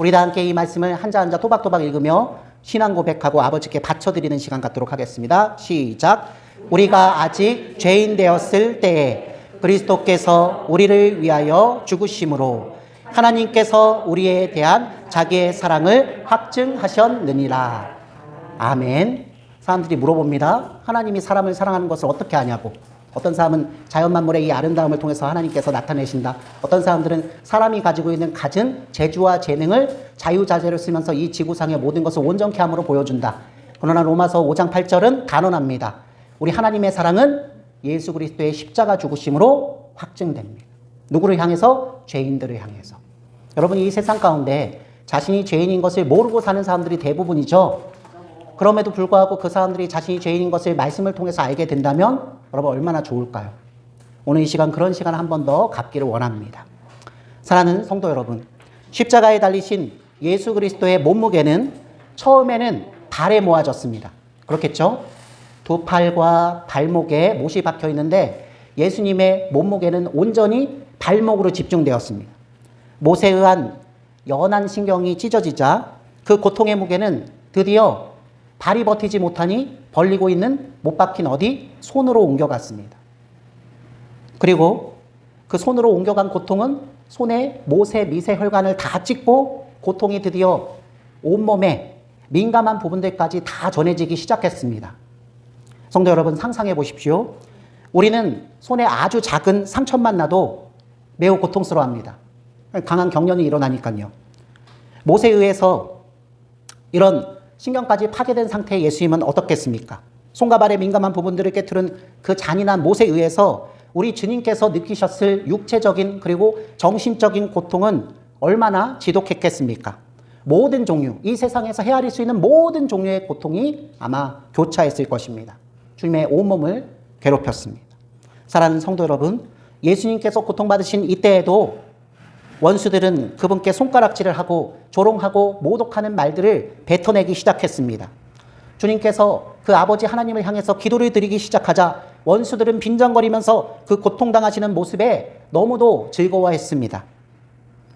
우리 다 함께 이 말씀을 한자 한자 토박토박 읽으며 신앙 고백하고 아버지께 바쳐드리는 시간 갖도록 하겠습니다. 시작. 우리가 아직 죄인 되었을 때에 그리스도께서 우리를 위하여 죽으심으로 하나님께서 우리에 대한 자기의 사랑을 확증하셨느니라. 아멘. 사람들이 물어봅니다. 하나님이 사람을 사랑하는 것을 어떻게 아냐고. 어떤 사람은 자연 만물의 이 아름다움을 통해서 하나님께서 나타내신다. 어떤 사람들은 사람이 가지고 있는 갖은 재주와 재능을 자유자재로 쓰면서 이 지구상의 모든 것을 온전케 함으로 보여준다. 그러나 로마서 5장 8절은 단언합니다. 우리 하나님의 사랑은 예수 그리스도의 십자가 죽으심으로 확증됩니다. 누구를 향해서? 죄인들을 향해서. 여러분, 이 세상 가운데 자신이 죄인인 것을 모르고 사는 사람들이 대부분이죠. 그럼에도 불구하고 그 사람들이 자신이 죄인인 것을 말씀을 통해서 알게 된다면 여러분 얼마나 좋을까요? 오늘 이 시간 그런 시간 한 번 더 갖기를 원합니다. 사랑하는 성도 여러분, 십자가에 달리신 예수 그리스도의 몸무게는 처음에는 발에 모아졌습니다. 그렇겠죠? 두 팔과 발목에 못이 박혀 있는데 예수님의 몸무게는 온전히 발목으로 집중되었습니다. 못에 의한 연한 신경이 찢어지자 그 고통의 무게는 드디어 발이 버티지 못하니 벌리고 있는 못 박힌 어디? 손으로 옮겨갔습니다. 그리고 그 손으로 옮겨간 고통은 손에 못의 미세 혈관을 다 찢고 고통이 드디어 온몸에 민감한 부분들까지 다 전해지기 시작했습니다. 성도 여러분, 상상해 보십시오. 우리는 손에 아주 작은 상처만 나도 매우 고통스러워합니다. 강한 경련이 일어나니까요. 못에 의해서 이런 신경까지 파괴된 상태의 예수님은 어떻겠습니까? 손과 발의 민감한 부분들을 깨트린 그 잔인한 못에 의해서 우리 주님께서 느끼셨을 육체적인 그리고 정신적인 고통은 얼마나 지독했겠습니까? 모든 종류, 이 세상에서 헤아릴 수 있는 모든 종류의 고통이 아마 교차했을 것입니다. 주님의 온몸을 괴롭혔습니다. 사랑하는 성도 여러분, 예수님께서 고통받으신 이때에도 원수들은 그분께 손가락질을 하고 조롱하고 모독하는 말들을 뱉어내기 시작했습니다. 주님께서 그 아버지 하나님을 향해서 기도를 드리기 시작하자 원수들은 빈정거리면서 그 고통당하시는 모습에 너무도 즐거워했습니다.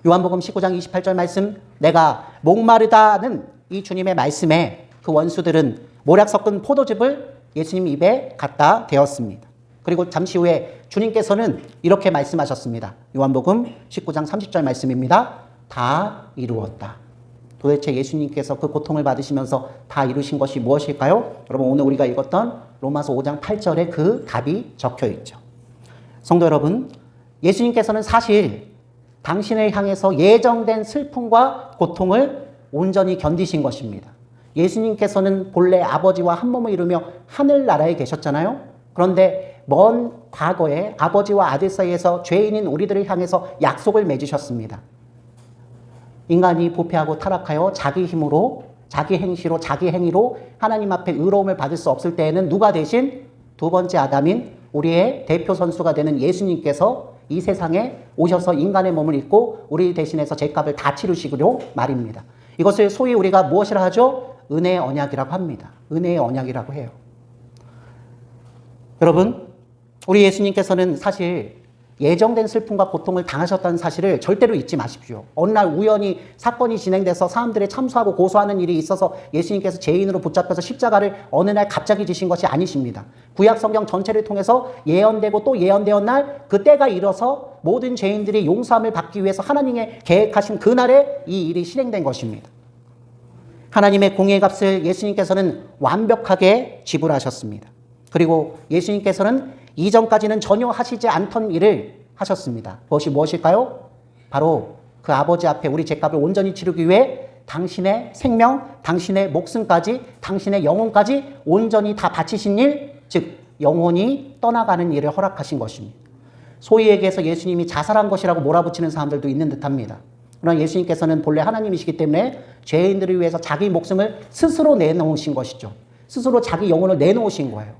요한복음 19장 28절 말씀, 내가 목마르다는 이 주님의 말씀에 그 원수들은 모략 섞은 포도즙을 예수님 입에 갖다 대었습니다. 그리고 잠시 후에 주님께서는 이렇게 말씀하셨습니다. 요한복음 19장 30절 말씀입니다. 다 이루었다. 도대체 예수님께서 그 고통을 받으시면서 다 이루신 것이 무엇일까요? 여러분, 오늘 우리가 읽었던 로마서 5장 8절에 그 답이 적혀 있죠. 성도 여러분, 예수님께서는 사실 당신을 향해서 예정된 슬픔과 고통을 온전히 견디신 것입니다. 예수님께서는 본래 아버지와 한 몸을 이루며 하늘나라에 계셨잖아요. 그런데 먼 과거에 아버지와 아들 사이에서 죄인인 우리들을 향해서 약속을 맺으셨습니다. 인간이 부패하고 타락하여 자기 힘으로, 자기 행시로, 자기 행위로 하나님 앞에 의로움을 받을 수 없을 때에는 누가 대신 두 번째 아담인 우리의 대표 선수가 되는 예수님께서 이 세상에 오셔서 인간의 몸을 입고 우리 대신해서 죄값을 다 치르시기로 말입니다. 이것을 소위 우리가 무엇이라 하죠? 은혜의 언약이라고 합니다. 은혜의 언약이라고 해요. 여러분, 우리 예수님께서는 사실 예정된 슬픔과 고통을 당하셨다는 사실을 절대로 잊지 마십시오. 어느 날 우연히 사건이 진행돼서 사람들의 참수하고 고소하는 일이 있어서 예수님께서 죄인으로 붙잡혀서 십자가를 어느 날 갑자기 지신 것이 아니십니다. 구약 성경 전체를 통해서 예언되고 또 예언되었 날 그때가 이뤄서 모든 죄인들이 용서함을 받기 위해서 하나님의 계획하신 그날에 이 일이 실행된 것입니다. 하나님의 공의의 값을 예수님께서는 완벽하게 지불하셨습니다. 그리고 예수님께서는 이전까지는 전혀 하시지 않던 일을 하셨습니다. 그것이 무엇일까요? 바로 그 아버지 앞에 우리 죄값을 온전히 치르기 위해 당신의 생명, 당신의 목숨까지, 당신의 영혼까지 온전히 다 바치신 일, 즉 영혼이 떠나가는 일을 허락하신 것입니다. 소위 얘기해서 예수님이 자살한 것이라고 몰아붙이는 사람들도 있는 듯합니다. 그러나 예수님께서는 본래 하나님이시기 때문에 죄인들을 위해서 자기 목숨을 스스로 내놓으신 것이죠. 스스로 자기 영혼을 내놓으신 거예요.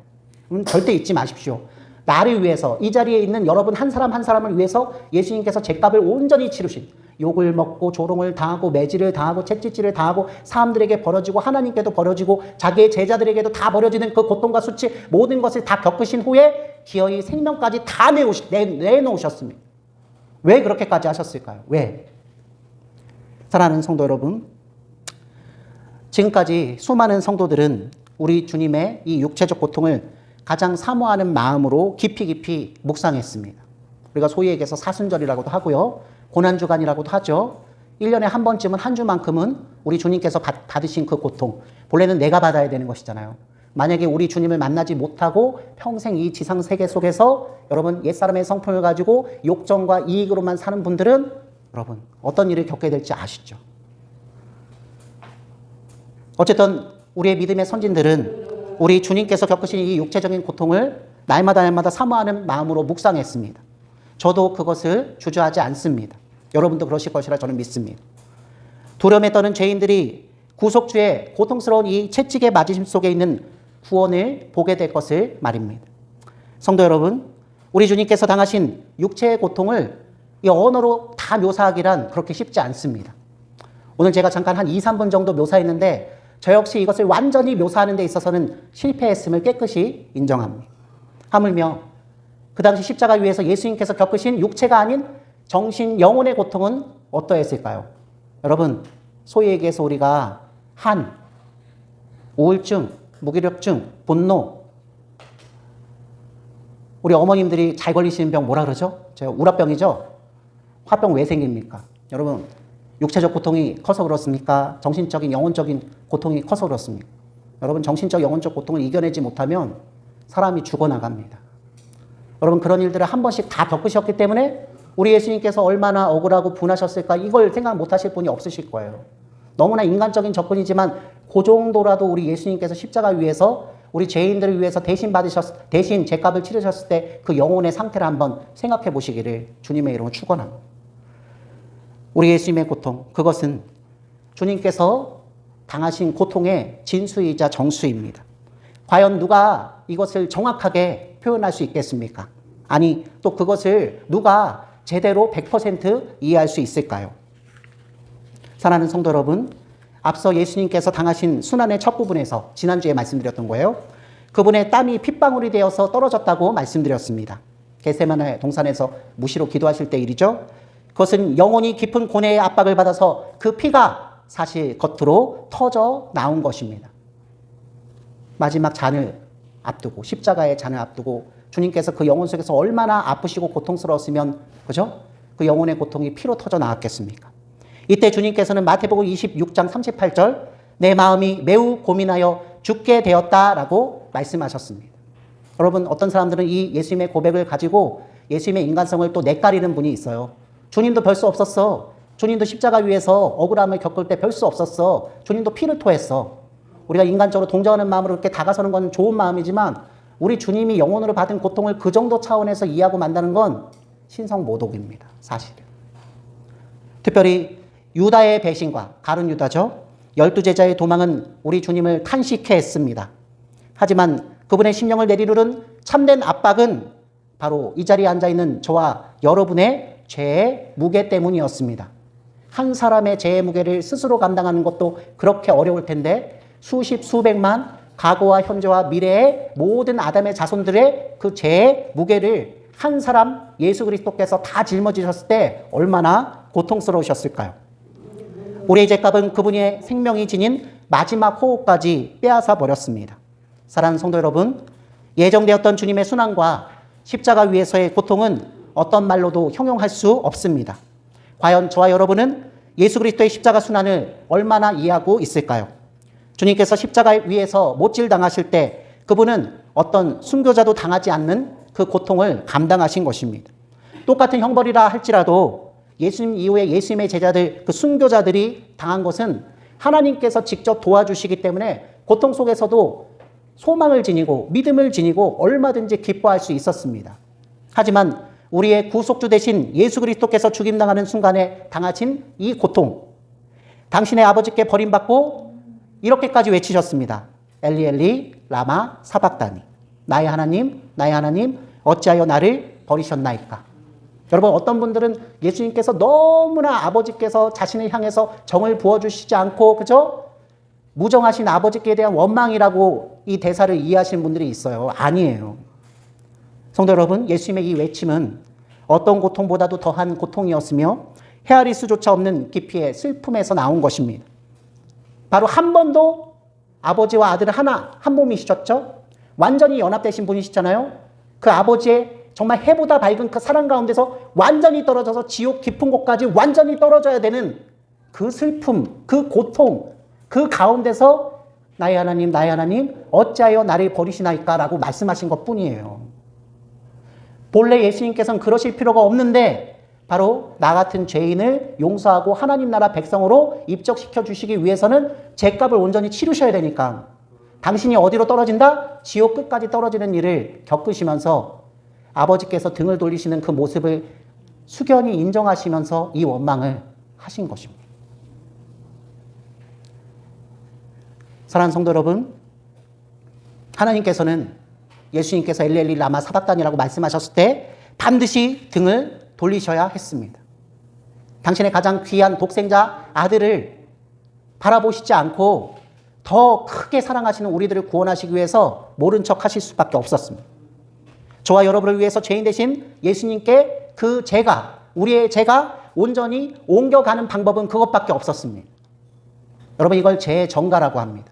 절대 잊지 마십시오. 나를 위해서, 이 자리에 있는 여러분 한 사람 한 사람을 위해서 예수님께서 죄값을 온전히 치르신, 욕을 먹고 조롱을 당하고 매질을 당하고 채찍질을 당하고 사람들에게 벌어지고 하나님께도 벌어지고 자기의 제자들에게도 다 벌어지는 그 고통과 수치, 모든 것을 다 겪으신 후에 기어이 생명까지 다 내놓으셨습니다. 왜 그렇게까지 하셨을까요? 왜? 사랑하는 성도 여러분, 지금까지 수많은 성도들은 우리 주님의 이 육체적 고통을 가장 사모하는 마음으로 깊이 묵상했습니다. 우리가 소위 얘기해서 사순절이라고도 하고요. 고난주간이라고도 하죠. 1년에 한 번쯤은 한 주만큼은 우리 주님께서 받으신 그 고통, 본래는 내가 받아야 되는 것이잖아요. 만약에 우리 주님을 만나지 못하고 평생 이 지상 세계 속에서 여러분 옛사람의 성품을 가지고 욕정과 이익으로만 사는 분들은 여러분 어떤 일을 겪게 될지 아시죠? 어쨌든 우리의 믿음의 선진들은 우리 주님께서 겪으신 이 육체적인 고통을 날마다 사모하는 마음으로 묵상했습니다. 저도 그것을 주저하지 않습니다. 여러분도 그러실 것이라 저는 믿습니다. 두려움에 떠는 죄인들이 구속주의 고통스러운 이 채찍의 맞으심 속에 있는 구원을 보게 될 것을 말입니다. 성도 여러분, 우리 주님께서 당하신 육체의 고통을 이 언어로 다 묘사하기란 그렇게 쉽지 않습니다. 오늘 제가 잠깐 한 2, 3분 정도 묘사했는데 저 역시 이것을 완전히 묘사하는 데 있어서는 실패했음을 깨끗이 인정합니다. 하물며 그 당시 십자가 위에서 예수님께서 겪으신 육체가 아닌 정신, 영혼의 고통은 어떠했을까요? 여러분, 소위 얘기해서 우리가 한, 우울증, 무기력증, 분노, 우리 어머님들이 잘 걸리시는 병 뭐라 그러죠? 제가 우라병이죠? 화병 왜 생깁니까? 여러분, 육체적 고통이 커서 그렇습니까? 정신적인, 영혼적인 고통이 커서 그렇습니까? 여러분, 정신적, 영혼적 고통을 이겨내지 못하면 사람이 죽어나갑니다. 여러분, 그런 일들을 한 번씩 다 겪으셨기 때문에 우리 예수님께서 얼마나 억울하고 분하셨을까 이걸 생각 못 하실 분이 없으실 거예요. 너무나 인간적인 접근이지만 그 정도라도 우리 예수님께서 십자가 위에서 우리 죄인들을 위해서 대신 죄값을 치르셨을 때 그 영혼의 상태를 한번 생각해 보시기를 주님의 이름으로 축원합니다. 우리 예수님의 고통, 그것은 주님께서 당하신 고통의 진수이자 정수입니다. 과연 누가 이것을 정확하게 표현할 수 있겠습니까? 아니, 또 그것을 누가 제대로 100% 이해할 수 있을까요? 사랑하는 성도 여러분, 앞서 예수님께서 당하신 순환의 첫 부분에서 지난주에 말씀드렸던 거예요. 그분의 땀이 핏방울이 되어서 떨어졌다고 말씀드렸습니다. 겟세마네 동산에서 무시로 기도하실 때 일이죠. 그것은 영혼이 깊은 고뇌의 압박을 받아서 그 피가 사실 겉으로 터져 나온 것입니다. 마지막 잔을 앞두고, 십자가의 잔을 앞두고 주님께서 그 영혼 속에서 얼마나 아프시고 고통스러웠으면, 그죠? 그 영혼의 고통이 피로 터져 나왔겠습니까? 이때 주님께서는 마태복음 26장 38절, 내 마음이 매우 고민하여 죽게 되었다라고 말씀하셨습니다. 여러분, 어떤 사람들은 이 예수님의 고백을 가지고 예수님의 인간성을 또 내까리는 분이 있어요. 주님도 별 수 없었어. 주님도 십자가 위에서 억울함을 겪을 때 별 수 없었어. 주님도 피를 토했어. 우리가 인간적으로 동정하는 마음으로 이렇게 다가서는 건 좋은 마음이지만 우리 주님이 영혼으로 받은 고통을 그 정도 차원에서 이해하고 만다는 건 신성모독입니다. 사실은. 특별히 유다의 배신과 가룟 유다죠. 12제자의 도망은 우리 주님을 탄식해 했습니다. 하지만 그분의 심령을 내리누른 참된 압박은 바로 이 자리에 앉아있는 저와 여러분의 죄의 무게 때문이었습니다. 한 사람의 죄의 무게를 스스로 감당하는 것도 그렇게 어려울 텐데 수십 수백만 과거와 현재와 미래의 모든 아담의 자손들의 그 죄의 무게를 한 사람 예수 그리스도께서 다 짊어지셨을 때 얼마나 고통스러우셨을까요? 우리의 죄값은 그분의 생명이 지닌 마지막 호흡까지 빼앗아 버렸습니다. 사랑하는 성도 여러분, 예정되었던 주님의 순환과 십자가 위에서의 고통은 어떤 말로도 형용할 수 없습니다. 과연 저와 여러분은 예수 그리스도의 십자가 순환을 얼마나 이해하고 있을까요? 주님께서 십자가 위에서 못질 당하실 때 그분은 어떤 순교자도 당하지 않는 그 고통을 감당하신 것입니다. 똑같은 형벌이라 할지라도 예수님 이후에 예수님의 제자들, 그 순교자들이 당한 것은 하나님께서 직접 도와주시기 때문에 고통 속에서도 소망을 지니고 믿음을 지니고 얼마든지 기뻐할 수 있었습니다. 하지만 우리의 구속주 되신 예수 그리스도께서 죽임당하는 순간에 당하신 이 고통, 당신의 아버지께 버림받고 이렇게까지 외치셨습니다. 엘리 엘리 라마 사박다니, 나의 하나님 어찌하여 나를 버리셨나이까. 여러분, 어떤 분들은 예수님께서 너무나 아버지께서 자신을 향해서 정을 부어주시지 않고, 그죠? 무정하신 아버지께 대한 원망이라고 이 대사를 이해하시는 분들이 있어요. 아니에요. 성도 여러분, 예수님의 이 외침은 어떤 고통보다도 더한 고통이었으며 헤아릴 수조차 없는 깊이의 슬픔에서 나온 것입니다. 바로 한 번도 아버지와 아들 하나, 한 몸이시셨죠? 완전히 연합되신 분이시잖아요. 그 아버지의 정말 해보다 밝은 그 사랑 가운데서 완전히 떨어져서 지옥 깊은 곳까지 완전히 떨어져야 되는 그 슬픔, 그 고통, 그 가운데서 나의 하나님, 어찌하여 나를 버리시나이까? 라고 말씀하신 것 뿐이에요. 본래 예수님께서는 그러실 필요가 없는데 바로 나 같은 죄인을 용서하고 하나님 나라 백성으로 입적시켜 주시기 위해서는 죄값을 온전히 치르셔야 되니까 당신이 어디로 떨어진다? 지옥 끝까지 떨어지는 일을 겪으시면서 아버지께서 등을 돌리시는 그 모습을 숙연히 인정하시면서 이 원망을 하신 것입니다. 사랑하는 성도 여러분, 하나님께서는 예수님께서 엘리엘리 라마 사박단이라고 말씀하셨을 때 반드시 등을 돌리셔야 했습니다. 당신의 가장 귀한 독생자 아들을 바라보시지 않고 더 크게 사랑하시는 우리들을 구원하시기 위해서 모른 척 하실 수밖에 없었습니다. 저와 여러분을 위해서 죄인 되신 예수님께 그 죄가, 우리의 죄가 온전히 옮겨가는 방법은 그것밖에 없었습니다. 여러분, 이걸 죄의 전가라고 합니다.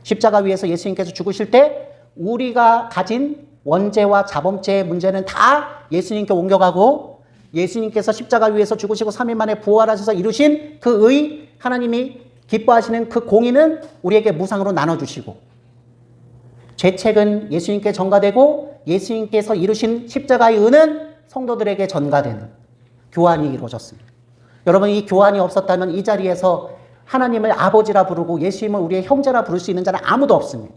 십자가 위에서 예수님께서 죽으실 때 우리가 가진 원죄와 자범죄의 문제는 다 예수님께 옮겨가고 예수님께서 십자가 위에서 죽으시고 3일 만에 부활하셔서 이루신 그 의, 하나님이 기뻐하시는 그 공의는 우리에게 무상으로 나눠주시고 죄책은 예수님께 전가되고 예수님께서 이루신 십자가의 의는 성도들에게 전가되는 교환이 이루어졌습니다. 여러분, 이 교환이 없었다면 이 자리에서 하나님을 아버지라 부르고 예수님을 우리의 형제라 부를 수 있는 자는 아무도 없습니다.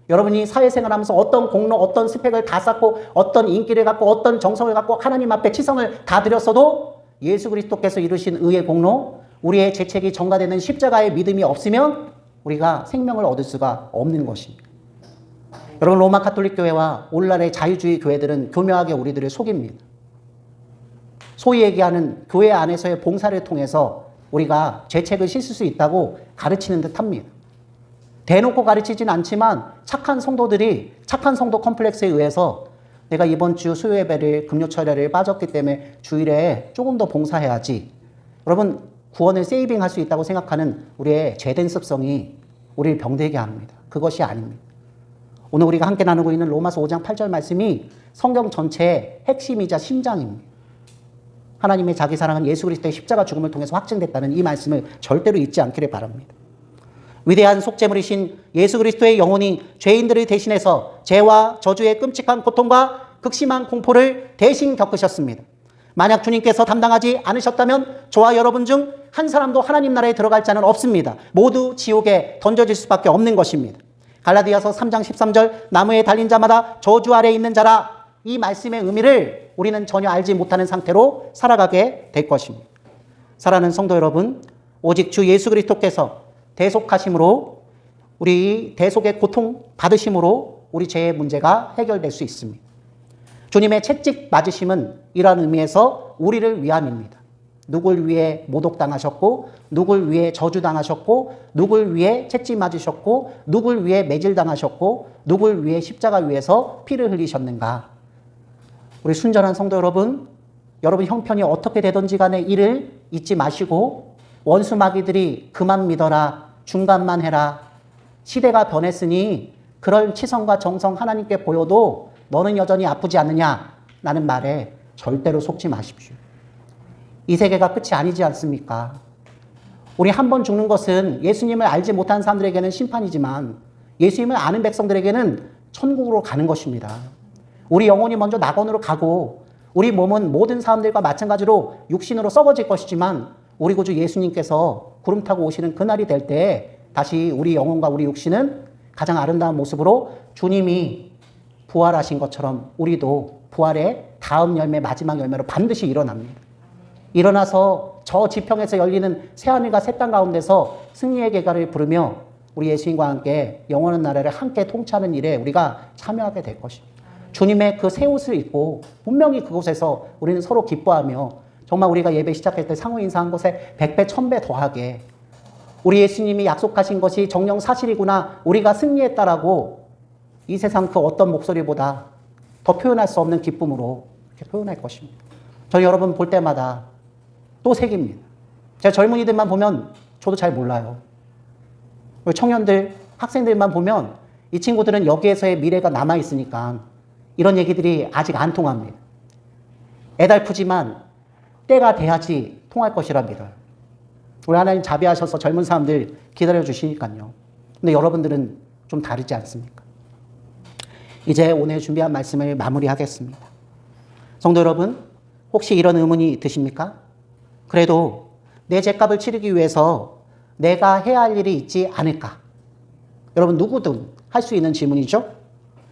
여러분이 사회생활하면서 어떤 공로, 어떤 스펙을 다 쌓고 어떤 인기를 갖고 어떤 정성을 갖고 하나님 앞에 치성을 다 드렸어도 예수 그리스도께서 이루신 의의 공로, 우리의 죄책이 전가되는 십자가의 믿음이 없으면 우리가 생명을 얻을 수가 없는 것입니다. 여러분, 로마 가톨릭 교회와 오늘날의 자유주의 교회들은 교묘하게 우리들을 속입니다. 소위 얘기하는 교회 안에서의 봉사를 통해서 우리가 죄책을 씻을 수 있다고 가르치는 듯 합니다. 대놓고 가르치진 않지만 착한 성도들이 착한 성도 컴플렉스에 의해서 내가 이번 주 수요 예배를 금요철야를 빠졌기 때문에 주일에 조금 더 봉사해야지. 여러분, 구원을 세이빙할 수 있다고 생각하는 우리의 죄된 습성이 우리를 병들게 합니다. 그것이 아닙니다. 오늘 우리가 함께 나누고 있는 로마서 5장 8절 말씀이 성경 전체의 핵심이자 심장입니다. 하나님의 자기 사랑은 예수 그리스도의 십자가 죽음을 통해서 확증됐다는 이 말씀을 절대로 잊지 않기를 바랍니다. 위대한 속죄물이신 예수 그리스도의 영혼이 죄인들을 대신해서 죄와 저주의 끔찍한 고통과 극심한 공포를 대신 겪으셨습니다. 만약 주님께서 담당하지 않으셨다면 저와 여러분 중 한 사람도 하나님 나라에 들어갈 자는 없습니다. 모두 지옥에 던져질 수밖에 없는 것입니다. 갈라디아서 3장 13절 나무에 달린 자마다 저주 아래에 있는 자라, 이 말씀의 의미를 우리는 전혀 알지 못하는 상태로 살아가게 될 것입니다. 사랑하는 성도 여러분, 오직 주 예수 그리스도께서 대속하심으로, 우리 대속의 고통 받으심으로 우리 죄의 문제가 해결될 수 있습니다. 주님의 채찍 맞으심은 이러한 의미에서 우리를 위함입니다. 누굴 위해 모독당하셨고, 누굴 위해 저주당하셨고, 누굴 위해 채찍 맞으셨고, 누굴 위해 매질당하셨고, 누굴 위해 십자가 위에서 피를 흘리셨는가. 우리 순전한 성도 여러분, 여러분 형편이 어떻게 되든지 간에 이를 잊지 마시고 원수 마귀들이 그만 믿어라, 중간만 해라, 시대가 변했으니 그런 치성과 정성 하나님께 보여도 너는 여전히 아프지 않느냐 라는 말에 절대로 속지 마십시오. 이 세계가 끝이 아니지 않습니까? 우리 한 번 죽는 것은 예수님을 알지 못한 사람들에게는 심판이지만 예수님을 아는 백성들에게는 천국으로 가는 것입니다. 우리 영혼이 먼저 낙원으로 가고 우리 몸은 모든 사람들과 마찬가지로 육신으로 썩어질 것이지만 우리 구주 예수님께서 구름 타고 오시는 그날이 될 때 다시 우리 영혼과 우리 육신은 가장 아름다운 모습으로 주님이 부활하신 것처럼 우리도 부활의 다음 열매, 마지막 열매로 반드시 일어납니다. 일어나서 저 지평에서 열리는 새하늘과 새 땅 가운데서 승리의 계가를 부르며 우리 예수님과 함께 영원한 나라를 함께 통치하는 일에 우리가 참여하게 될 것입니다. 주님의 그 새 옷을 입고 분명히 그곳에서 우리는 서로 기뻐하며 정말 우리가 예배 시작할 때 상호 인사한 것에 100배, 1000배 더하게 우리 예수님이 약속하신 것이 정녕 사실이구나, 우리가 승리했다라고 이 세상 그 어떤 목소리보다 더 표현할 수 없는 기쁨으로 이렇게 표현할 것입니다. 저는 여러분 볼 때마다 또 새깁니다. 제가 젊은이들만 보면 저도 잘 몰라요. 청년들, 학생들만 보면 이 친구들은 여기에서의 미래가 남아있으니까 이런 얘기들이 아직 안 통합니다. 애달프지만 때가 돼야지 통할 것이라 믿어요. 우리 하나님 자비하셔서 젊은 사람들 기다려 주시니까요. 근데 여러분들은 좀 다르지 않습니까? 이제 오늘 준비한 말씀을 마무리하겠습니다. 성도 여러분, 혹시 이런 의문이 드십니까? 그래도 내 죗값을 치르기 위해서 내가 해야 할 일이 있지 않을까? 여러분 누구든 할 수 있는 질문이죠?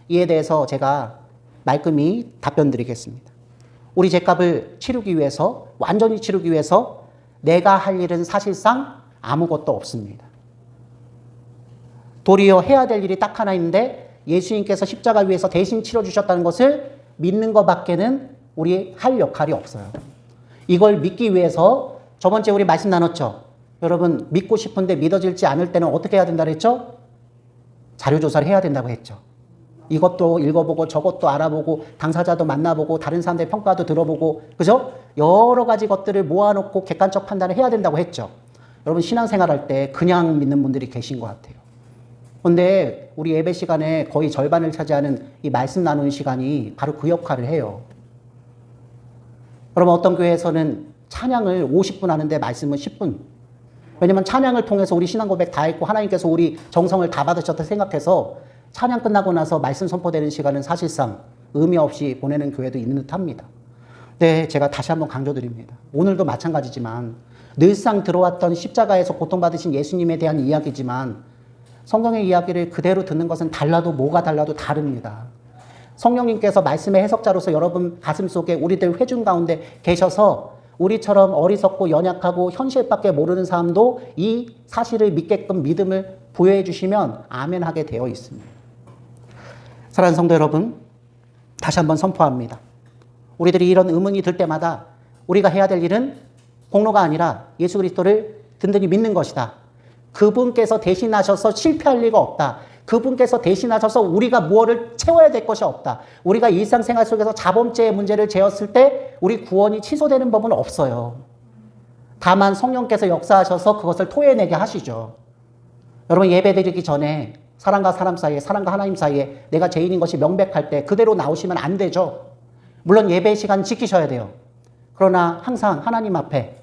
이에 대해서 제가 말끔히 답변 드리겠습니다. 우리 죗값을 치르기 위해서, 완전히 치르기 위해서 내가 할 일은 사실상 아무것도 없습니다. 도리어 해야 될 일이 딱 하나 있는데 예수님께서 십자가 위에서 대신 치러주셨다는 것을 믿는 것밖에는 우리 할 역할이 없어요. 이걸 믿기 위해서 저번 주에 우리 말씀 나눴죠. 여러분 믿고 싶은데 믿어질지 않을 때는 어떻게 해야 된다 그랬죠? 자료조사를 해야 된다고 했죠. 이것도 읽어보고 저것도 알아보고 당사자도 만나보고 다른 사람들의 평가도 들어보고 그죠? 여러 가지 것들을 모아놓고 객관적 판단을 해야 된다고 했죠. 여러분 신앙생활 할 때 그냥 믿는 분들이 계신 것 같아요. 그런데 우리 예배 시간에 거의 절반을 차지하는 이 말씀 나누는 시간이 바로 그 역할을 해요. 여러분 어떤 교회에서는 찬양을 50분 하는데 말씀은 10분. 왜냐면 찬양을 통해서 우리 신앙 고백 다 했고 하나님께서 우리 정성을 다 받으셨다 생각해서 찬양 끝나고 나서 말씀 선포되는 시간은 사실상 의미 없이 보내는 교회도 있는 듯 합니다. 네, 제가 다시 한번 강조드립니다. 오늘도 마찬가지지만 늘상 들어왔던 십자가에서 고통받으신 예수님에 대한 이야기지만 성경의 이야기를 그대로 듣는 것은 달라도 뭐가 달라도 다릅니다. 성령님께서 말씀의 해석자로서 여러분 가슴속에 우리들 회중 가운데 계셔서 우리처럼 어리석고 연약하고 현실밖에 모르는 사람도 이 사실을 믿게끔 믿음을 부여해 주시면 아멘 하게 되어 있습니다. 사랑하는 성도 여러분, 다시 한번 선포합니다. 우리들이 이런 의문이 들 때마다 우리가 해야 될 일은 공로가 아니라 예수 그리스도를 든든히 믿는 것이다. 그분께서 대신하셔서 실패할 리가 없다. 그분께서 대신하셔서 우리가 무엇을 채워야 될 것이 없다. 우리가 일상생활 속에서 자범죄의 문제를 재었을 때 우리 구원이 취소되는 법은 없어요. 다만 성령께서 역사하셔서 그것을 토해내게 하시죠. 여러분 예배 드리기 전에 사람과 사람 사이에, 사람과 하나님 사이에 내가 죄인인 것이 명백할 때 그대로 나오시면 안 되죠. 물론 예배 시간 지키셔야 돼요. 그러나 항상 하나님 앞에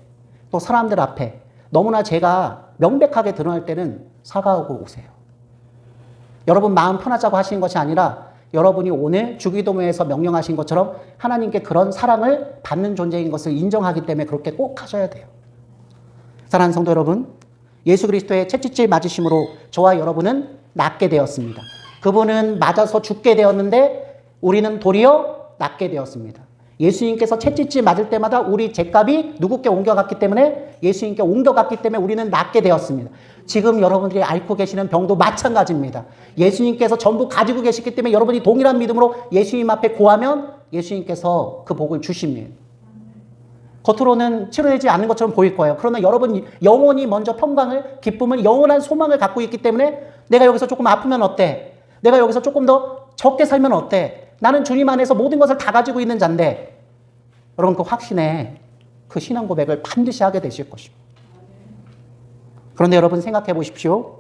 또 사람들 앞에 너무나 죄가 명백하게 드러날 때는 사과하고 오세요. 여러분 마음 편하자고 하시는 것이 아니라 여러분이 오늘 주기도문에서 명령하신 것처럼 하나님께 그런 사랑을 받는 존재인 것을 인정하기 때문에 그렇게 꼭 하셔야 돼요. 사랑하는 성도 여러분, 예수 그리스도의 채찍질 맞으심으로 저와 여러분은 낫게 되었습니다. 그분은 맞아서 죽게 되었는데 우리는 도리어 낫게 되었습니다. 예수님께서 채찍질 맞을 때마다 우리 죗값이 누구께 옮겨갔기 때문에 예수님께 옮겨갔기 때문에 우리는 낫게 되었습니다. 지금 여러분들이 앓고 계시는 병도 마찬가지입니다. 예수님께서 전부 가지고 계시기 때문에 여러분이 동일한 믿음으로 예수님 앞에 고하면 예수님께서 그 복을 주십니다. 겉으로는 치료되지 않는 것처럼 보일 거예요. 그러나 여러분 영혼이 먼저 평강을, 기쁨을, 영원한 소망을 갖고 있기 때문에 내가 여기서 조금 아프면 어때? 내가 여기서 조금 더 적게 살면 어때? 나는 주님 안에서 모든 것을 다 가지고 있는 자인데 여러분 그 확신에 그 신앙 고백을 반드시 하게 되실 것입니다. 그런데 여러분 생각해 보십시오.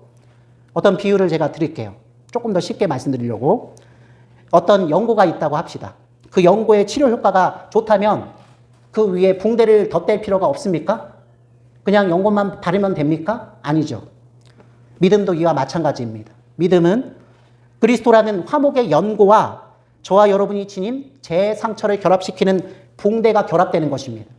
어떤 비유를 제가 드릴게요. 조금 더 쉽게 말씀드리려고. 어떤 연고가 있다고 합시다. 그 연고의 치료 효과가 좋다면 그 위에 붕대를 덧댈 필요가 없습니까? 그냥 연고만 바르면 됩니까? 아니죠. 믿음도 이와 마찬가지입니다. 믿음은 그리스도라는 화목의 연고와 저와 여러분이 지닌 제 상처를 결합시키는 붕대가 결합되는 것입니다.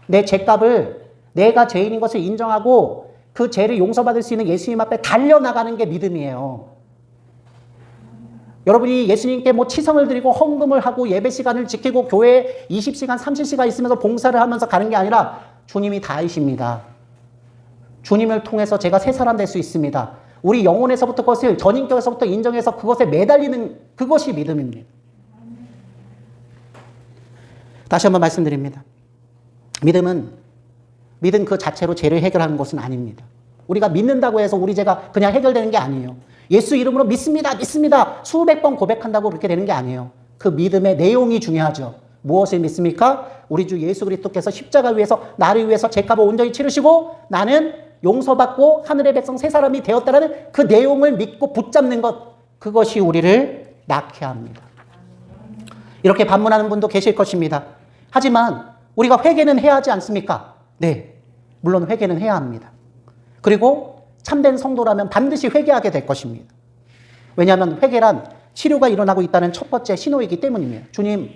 내 죄값을 내가 죄인인 것을 인정하고 그 죄를 용서받을 수 있는 예수님 앞에 달려나가는 게 믿음이에요. 여러분이 예수님께 뭐 치성을 드리고 헌금을 하고 예배 시간을 지키고 교회에 20시간, 30시간 있으면서 봉사를 하면서 가는 게 아니라 주님이 다 아십니다. 주님을 통해서 제가 새 사람 될 수 있습니다. 우리 영혼에서부터 그것을 전인격에서부터 인정해서 그것에 매달리는 그것이 믿음입니다. 다시 한번 말씀드립니다. 믿음 그 자체로 죄를 해결하는 것은 아닙니다. 우리가 믿는다고 해서 우리 죄가 그냥 해결되는 게 아니에요. 예수 이름으로 믿습니다. 수백 번 고백한다고 그렇게 되는 게 아니에요. 그 믿음의 내용이 중요하죠. 무엇을 믿습니까? 우리 주 예수 그리스도께서 십자가 위에서 나를 위해서 죄값을 온전히 치르시고 나는 용서받고 하늘의 백성 세 사람이 되었다라는 그 내용을 믿고 붙잡는 것, 그것이 우리를 낳게 합니다. 이렇게 반문하는 분도 계실 것입니다. 하지만 우리가 회개는 해야 하지 않습니까? 네, 물론 회개는 해야 합니다. 그리고 참된 성도라면 반드시 회개하게 될 것입니다. 왜냐하면 회개란 치료가 일어나고 있다는 첫 번째 신호이기 때문입니다. 주님,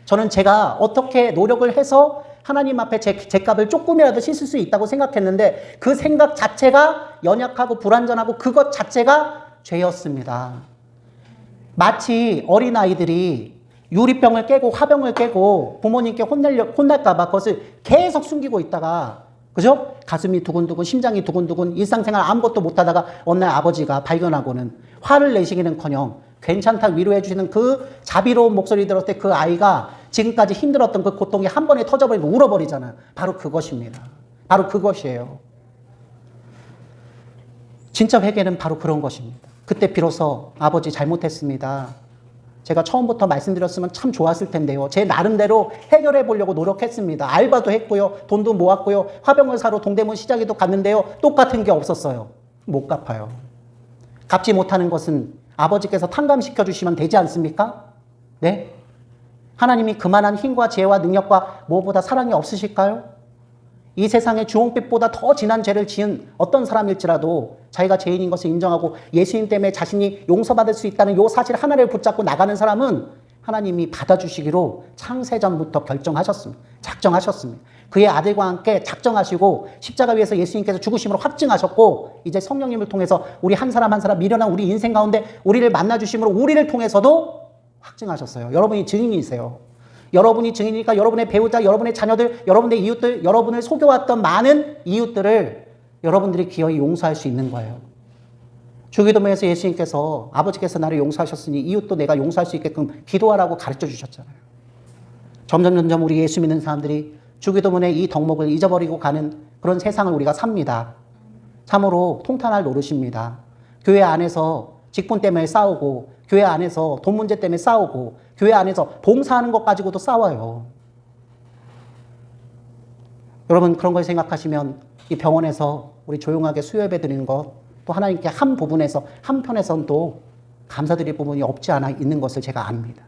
저는 제가 어떻게 노력을 해서 하나님 앞에 제 값을 조금이라도 씻을 수 있다고 생각했는데 그 생각 자체가 연약하고 불완전하고 그것 자체가 죄였습니다. 마치 어린아이들이 유리병을 깨고 화병을 깨고 부모님께 혼날까 봐 그것을 계속 숨기고 있다가, 그죠? 가슴이 두근두근, 심장이 두근두근, 일상생활 아무것도 못하다가 어느 날 아버지가 발견하고는 화를 내시기는커녕 괜찮다 위로해 주시는 그 자비로운 목소리 들었을 때 그 아이가 지금까지 힘들었던 그 고통이 한 번에 터져버리고 울어버리잖아요. 바로 그것입니다. 바로 그것이에요. 진짜 회개는 바로 그런 것입니다. 그때 비로소 아버지 잘못했습니다. 제가 처음부터 말씀드렸으면 참 좋았을 텐데요. 제 나름대로 해결해 보려고 노력했습니다. 알바도 했고요. 돈도 모았고요. 화병을 사러 동대문 시장에도 갔는데요. 똑같은 게 없었어요. 못 갚아요. 갚지 못하는 것은 아버지께서 탕감시켜 주시면 되지 않습니까? 네? 하나님이 그만한 힘과 지혜와 능력과 무엇보다 사랑이 없으실까요? 이 세상에 주홍빛보다 더 진한 죄를 지은 어떤 사람일지라도 자기가 죄인인 것을 인정하고 예수님 때문에 자신이 용서받을 수 있다는 이 사실 하나를 붙잡고 나가는 사람은 하나님이 받아주시기로 창세전부터 결정하셨습니다. 작정하셨습니다. 그의 아들과 함께 작정하시고 십자가 위에서 예수님께서 죽으심으로 확증하셨고 이제 성령님을 통해서 우리 한 사람 한 사람 미련한 우리 인생 가운데 우리를 만나주심으로 우리를 통해서도 확증하셨어요. 여러분이 증인이세요. 여러분이 증인이니까 여러분의 배우자, 여러분의 자녀들, 여러분의 이웃들, 여러분을 속여왔던 많은 이웃들을 여러분들이 기어이 용서할 수 있는 거예요. 주기도문에서 예수님께서 아버지께서 나를 용서하셨으니 이웃도 내가 용서할 수 있게끔 기도하라고 가르쳐 주셨잖아요. 점점 우리 예수 믿는 사람들이 주기도문의 이 덕목을 잊어버리고 가는 그런 세상을 우리가 삽니다. 참으로 통탄할 노릇입니다. 교회 안에서 직분 때문에 싸우고 교회 안에서 돈 문제 때문에 싸우고 교회 안에서 봉사하는 것 가지고도 싸워요. 여러분 그런 걸 생각하시면 이 병원에서 우리 조용하게 수요예배 드리는 것 또 하나님께 한 부분에서 한편에선 또 감사드릴 부분이 없지 않아 있는 것을 제가 압니다.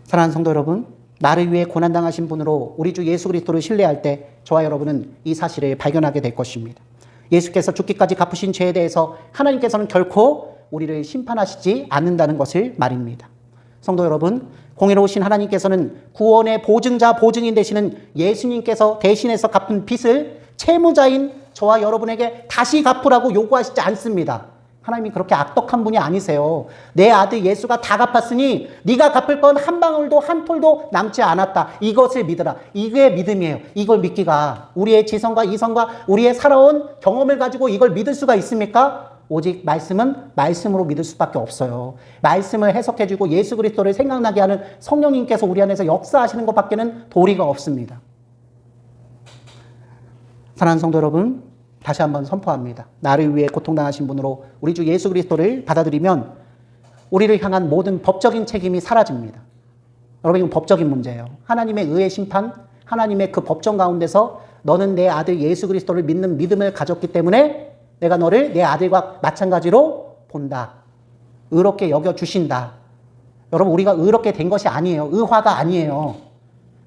사랑하는 성도 여러분, 나를 위해 고난당하신 분으로 우리 주 예수 그리스도를 신뢰할 때 저와 여러분은 이 사실을 발견하게 될 것입니다. 예수께서 죽기까지 갚으신 죄에 대해서 하나님께서는 결코 우리를 심판하시지 않는다는 것을 말입니다. 성도 여러분, 공의로우신 하나님께서는 구원의 보증자, 보증인 되시는 예수님께서 대신해서 갚은 빚을 채무자인 저와 여러분에게 다시 갚으라고 요구하시지 않습니다. 하나님이 그렇게 악독한 분이 아니세요. 내 아들 예수가 다 갚았으니 네가 갚을 건 한 방울도 한 톨도 남지 않았다. 이것을 믿으라. 이게 믿음이에요. 이걸 믿기가 우리의 지성과 이성과 우리의 살아온 경험을 가지고 이걸 믿을 수가 있습니까? 오직 말씀은 말씀으로 믿을 수밖에 없어요. 말씀을 해석해주고 예수 그리스도를 생각나게 하는 성령님께서 우리 안에서 역사하시는 것밖에는 도리가 없습니다. 사랑하는 성도 여러분, 다시 한번 선포합니다. 나를 위해 고통당하신 분으로 우리 주 예수 그리스도를 받아들이면 우리를 향한 모든 법적인 책임이 사라집니다. 여러분 이건 법적인 문제예요. 하나님의 의의 심판, 하나님의 그 법정 가운데서 너는 내 아들 예수 그리스도를 믿는 믿음을 가졌기 때문에 내가 너를 내 아들과 마찬가지로 본다. 의롭게 여겨주신다. 여러분 우리가 의롭게 된 것이 아니에요. 의화가 아니에요.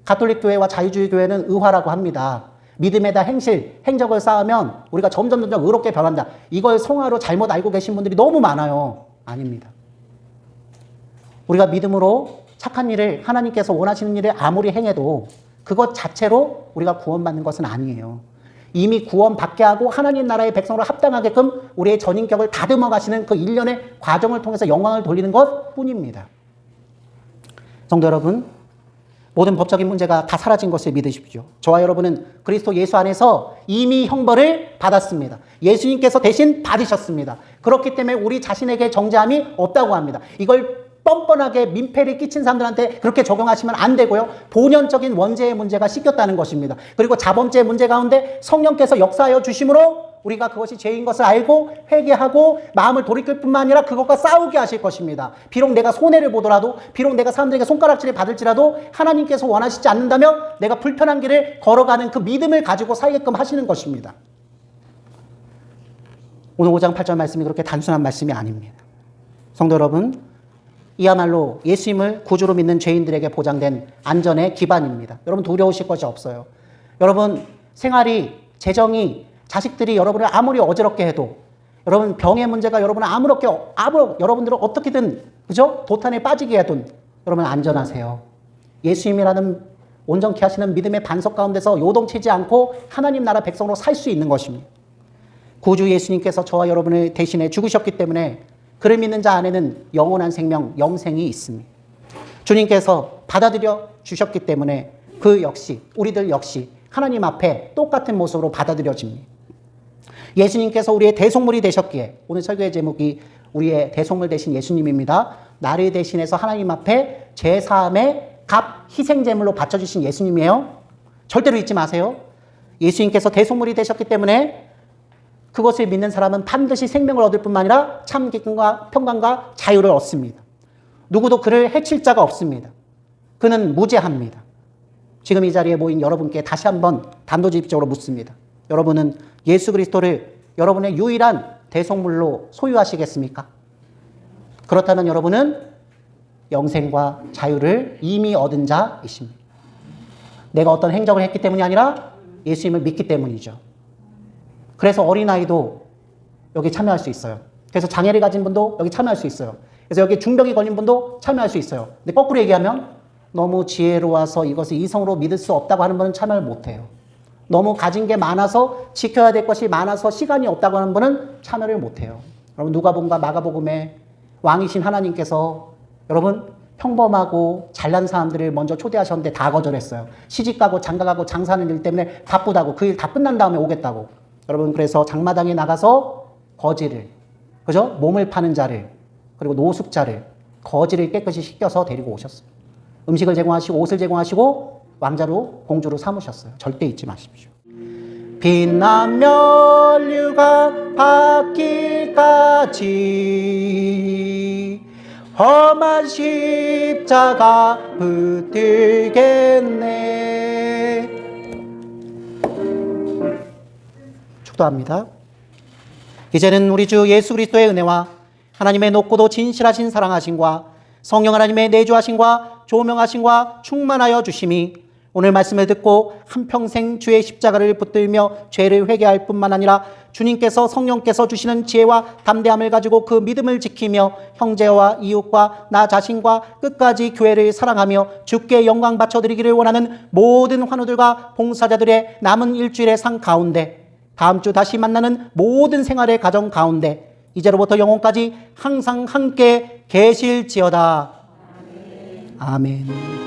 가톨릭 교회와 자유주의 교회는 의화라고 합니다. 믿음에다 행실, 행적을 쌓으면 우리가 점점 의롭게 변한다. 이걸 성화로 잘못 알고 계신 분들이 너무 많아요. 아닙니다. 우리가 믿음으로 착한 일을 하나님께서 원하시는 일을 아무리 행해도 그것 자체로 우리가 구원받는 것은 아니에요. 이미 구원받게 하고 하나님 나라의 백성으로 합당하게끔 우리의 전인격을 다듬어 가시는 그 일련의 과정을 통해서 영광을 돌리는 것 뿐입니다. 성도 여러분, 모든 법적인 문제가 다 사라진 것을 믿으십시오. 저와 여러분은 그리스도 예수 안에서 이미 형벌을 받았습니다. 예수님께서 대신 받으셨습니다. 그렇기 때문에 우리 자신에게 정죄함이 없다고 합니다. 이걸 뻔뻔하게 민폐를 끼친 사람들한테 그렇게 적용하시면 안 되고요. 본연적인 원죄의 문제가 씻겼다는 것입니다. 그리고 자범죄의 문제 가운데 성령께서 역사하여 주심으로 우리가 그것이 죄인 것을 알고 회개하고 마음을 돌이킬 뿐만 아니라 그것과 싸우게 하실 것입니다. 비록 내가 손해를 보더라도, 비록 내가 사람들에게 손가락질을 받을지라도 하나님께서 원하시지 않는다면 내가 불편한 길을 걸어가는 그 믿음을 가지고 살게끔 하시는 것입니다. 오늘 5장 8절 말씀이 그렇게 단순한 말씀이 아닙니다. 성도 여러분, 이야말로 예수님을 구주로 믿는 죄인들에게 보장된 안전의 기반입니다. 여러분 두려우실 것이 없어요. 여러분 생활이, 재정이, 자식들이 여러분을 아무리 어지럽게 해도, 여러분 병의 문제가 여러분을 여러분들을 어떻게든 그죠? 도탄에 빠지게 해도 여러분 안전하세요. 예수님이라는 온전케 하시는 믿음의 반석 가운데서 요동치지 않고 하나님 나라 백성으로 살 수 있는 것입니다. 구주 예수님께서 저와 여러분을 대신해 죽으셨기 때문에 그를 믿는 자 안에는 영원한 생명, 영생이 있습니다. 주님께서 받아들여 주셨기 때문에 그 역시, 우리들 역시 하나님 앞에 똑같은 모습으로 받아들여집니다. 예수님께서 우리의 대속물이 되셨기에, 오늘 설교의 제목이 우리의 대속물 되신 예수님입니다. 나를 대신해서 하나님 앞에 제사함의 값, 희생제물로 바쳐주신 예수님이에요. 절대로 잊지 마세요. 예수님께서 대속물이 되셨기 때문에 그것을 믿는 사람은 반드시 생명을 얻을 뿐만 아니라 참 기쁨과 평강과 자유를 얻습니다. 누구도 그를 해칠 자가 없습니다. 그는 무죄합니다. 지금 이 자리에 모인 여러분께 다시 한번 단도직입적으로 묻습니다. 여러분은 예수 그리스도를 여러분의 유일한 대속물로 소유하시겠습니까? 그렇다면 여러분은 영생과 자유를 이미 얻은 자이십니다. 내가 어떤 행적을 했기 때문이 아니라 예수님을 믿기 때문이죠. 그래서 어린아이도 여기 참여할 수 있어요. 그래서 장애를 가진 분도 여기 참여할 수 있어요. 그래서 여기 중병이 걸린 분도 참여할 수 있어요. 근데 거꾸로 얘기하면 너무 지혜로워서 이것을 이성으로 믿을 수 없다고 하는 분은 참여를 못해요. 너무 가진 게 많아서 지켜야 될 것이 많아서 시간이 없다고 하는 분은 참여를 못해요. 여러분 누가복음과 마가복음에 왕이신 하나님께서 여러분 평범하고 잘난 사람들을 먼저 초대하셨는데 다 거절했어요. 시집가고 장가가고 장사하는 일 때문에 바쁘다고, 그 일 다 끝난 다음에 오겠다고. 여러분 그래서 장마당에 나가서 거지를, 그죠? 몸을 파는 자를, 그리고 노숙자를, 거지를 깨끗이 씻겨서 데리고 오셨어요. 음식을 제공하시고 옷을 제공하시고 왕자로, 공주로 삼으셨어요. 절대 잊지 마십시오. 빛난 면류관 받기까지 험한 십자가 붙들겠네. 축도합니다. 이제는 우리 주 예수 그리스도의 은혜와 하나님의 높고도 진실하신 사랑하심과 성령 하나님의 내주하심과 조명하심과 충만하여 주심이 오늘 말씀을 듣고 한평생 주의 십자가를 붙들며 죄를 회개할 뿐만 아니라 주님께서, 성령께서 주시는 지혜와 담대함을 가지고 그 믿음을 지키며 형제와 이웃과 나 자신과 끝까지 교회를 사랑하며 주께 영광 바쳐드리기를 원하는 모든 환우들과 봉사자들의 남은 일주일의 삶 가운데, 다음 주 다시 만나는 모든 생활의 가정 가운데 이제로부터 영원까지 항상 함께 계실지어다. 아멘.